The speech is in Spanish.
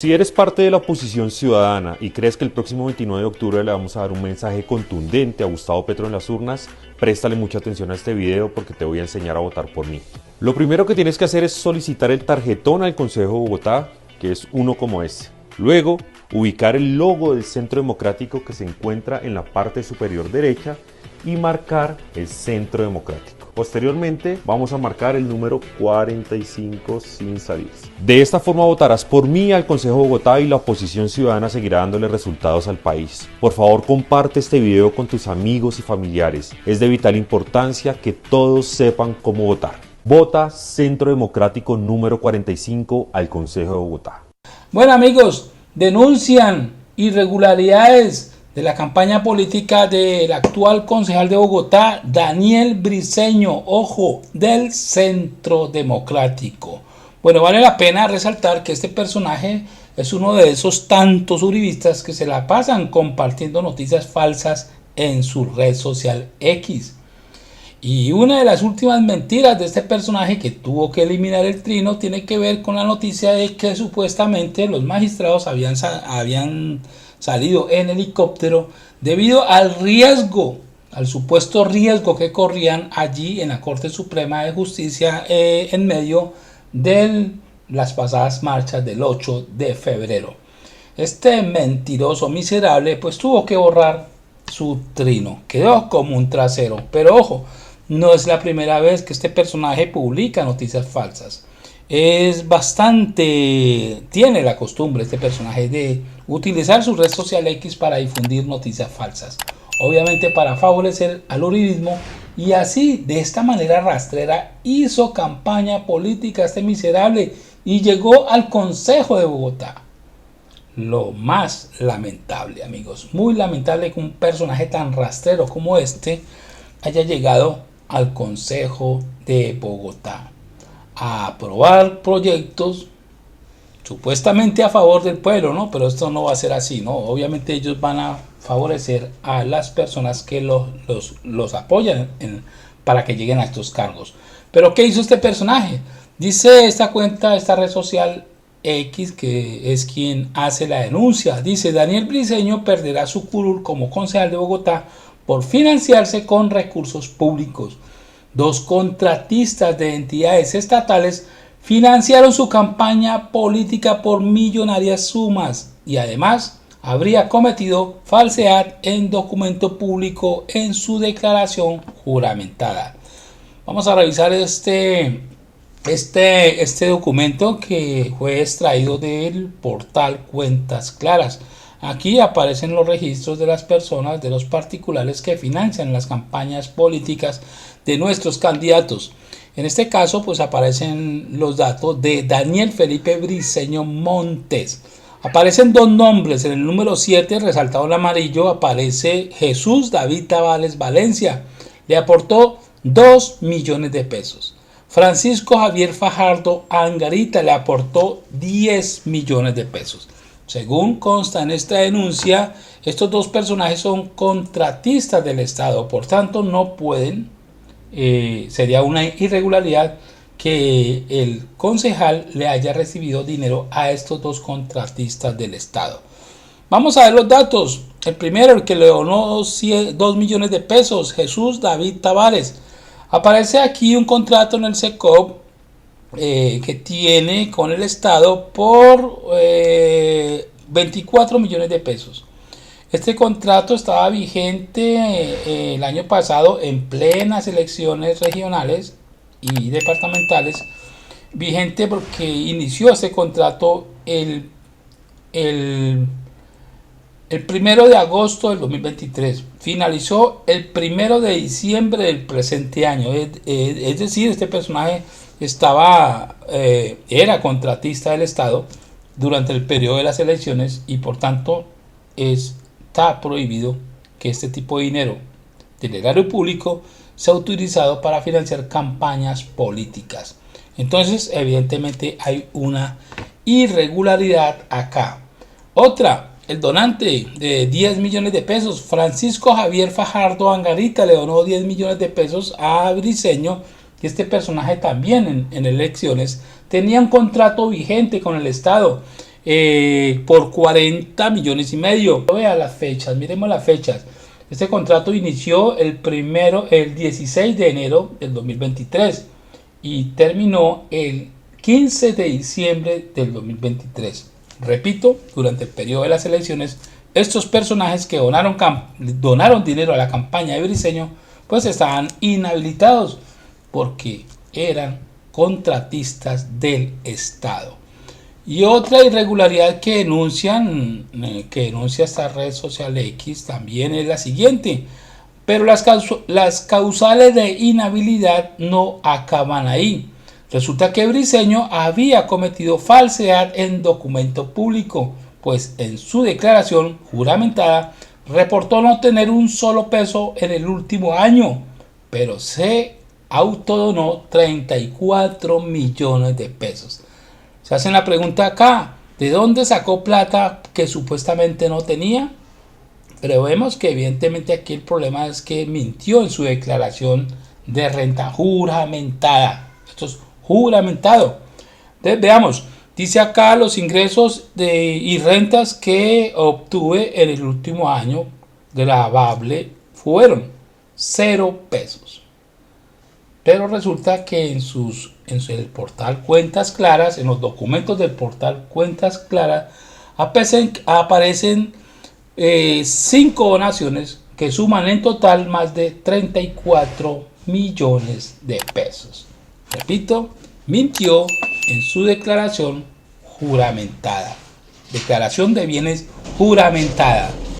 Si eres parte de la oposición ciudadana y crees que el próximo 29 de octubre le vamos a dar un mensaje contundente a Gustavo Petro en las urnas, préstale mucha atención a este video porque te voy a enseñar a votar por mí. Lo primero que tienes que hacer es solicitar el tarjetón al Consejo de Bogotá, que es uno como este. Luego, ubicar el logo del Centro Democrático que se encuentra en la parte superior derecha y marcar el Centro Democrático. Posteriormente vamos a marcar el número 45 sin salirse. De esta forma votarás por mí al Consejo de Bogotá y la oposición ciudadana seguirá dándole resultados al país. Por favor, comparte este video con tus amigos y familiares. Es de vital importancia que todos sepan cómo votar. Vota Centro Democrático número 45 al Consejo de Bogotá. Bueno, amigos, denuncian irregularidades de la campaña política del actual concejal de Bogotá, Daniel Briceño, ojo, del Centro Democrático. Bueno, vale la pena resaltar que este personaje es uno de esos tantos uribistas que se la pasan compartiendo noticias falsas en su red social X. Y una de las últimas mentiras de este personaje que tuvo que eliminar el trino tiene que ver con la noticia de que supuestamente los magistrados habían salido en helicóptero debido al supuesto riesgo que corrían allí en la Corte Suprema de Justicia en medio de las pasadas marchas del 8 de febrero. Este mentiroso miserable pues tuvo que borrar su trino, quedó como un trasero, pero ojo, no es la primera vez que este personaje publica noticias falsas. Tiene la costumbre este personaje de utilizar su red social X para difundir noticias falsas, obviamente para favorecer al uribismo, y así de esta manera rastrera hizo campaña política este miserable y llegó al Consejo de Bogotá. Lo más lamentable, amigos, muy lamentable que un personaje tan rastrero como este haya llegado al Consejo de Bogotá a aprobar proyectos supuestamente a favor del pueblo, ¿no? Pero esto no va a ser así, ¿no? Obviamente ellos van a favorecer a las personas que los apoyan para que lleguen a estos cargos. Pero ¿qué hizo este personaje? Dice esta cuenta, esta red social X, que es quien hace la denuncia. Dice: Daniel Briceño perderá su curul como concejal de Bogotá por financiarse con recursos públicos. Dos contratistas de entidades estatales financiaron su campaña política por millonarias sumas y además habría cometido falsedad en documento público en su declaración juramentada. Vamos a revisar este documento que fue extraído del portal Cuentas Claras. Aquí aparecen los registros de las personas, de los particulares que financian las campañas políticas de nuestros candidatos. En este caso, pues aparecen los datos de Daniel Felipe Briceño Montes. Aparecen dos nombres. En el número 7, resaltado en amarillo, aparece Jesús David Tavares Valencia. Le aportó 2 millones de pesos. Francisco Javier Fajardo Angarita le aportó 10 millones de pesos. Según consta en esta denuncia, estos dos personajes son contratistas del Estado, por tanto no pueden, sería una irregularidad que el concejal le haya recibido dinero a estos dos contratistas del Estado. Vamos a ver los datos. El primero, el que le donó 2 millones de pesos, Jesús David Tavares. Aparece aquí un contrato en el SECOP que tiene con el Estado por 24 millones de pesos. Este contrato estaba vigente el año pasado en plenas elecciones regionales y departamentales. Vigente porque inició este contrato el 1 de agosto del 2023. Finalizó el 1 de diciembre del presente año. Es decir, este personaje era contratista del Estado durante el periodo de las elecciones y por tanto está prohibido que este tipo de dinero del erario público sea utilizado para financiar campañas políticas. Entonces, evidentemente hay una irregularidad acá. Otra, el donante de 10 millones de pesos, Francisco Javier Fajardo Angarita, le donó 10 millones de pesos a Briceño. Y este personaje también en elecciones tenía un contrato vigente con el Estado. por 40 millones y medio. Vea las fechas, miremos las fechas. Este contrato inició el 16 de enero del 2023 y terminó el 15 de diciembre del 2023. Repito, durante el periodo de las elecciones, estos personajes que donaron dinero a la campaña de Briceño, pues estaban inhabilitados porque eran contratistas del Estado. Y otra irregularidad que denuncia esta red social X también es la siguiente, pero las causales de inhabilidad no acaban ahí. Resulta que Briceño había cometido falsedad en documento público, pues en su declaración juramentada reportó no tener un solo peso en el último año, pero se autodonó 34 millones de pesos. Se hacen la pregunta acá, ¿de dónde sacó plata que supuestamente no tenía? Pero vemos que evidentemente aquí el problema es que mintió en su declaración de renta juramentada. Esto es juramentado. Entonces veamos, dice acá los ingresos y rentas que obtuve en el último año gravable fueron 0 pesos. Pero resulta que en el portal Cuentas Claras, en los documentos del portal Cuentas Claras, aparecen 5 donaciones que suman en total más de 34 millones de pesos. Repito, mintió en su declaración juramentada. Declaración de bienes juramentada.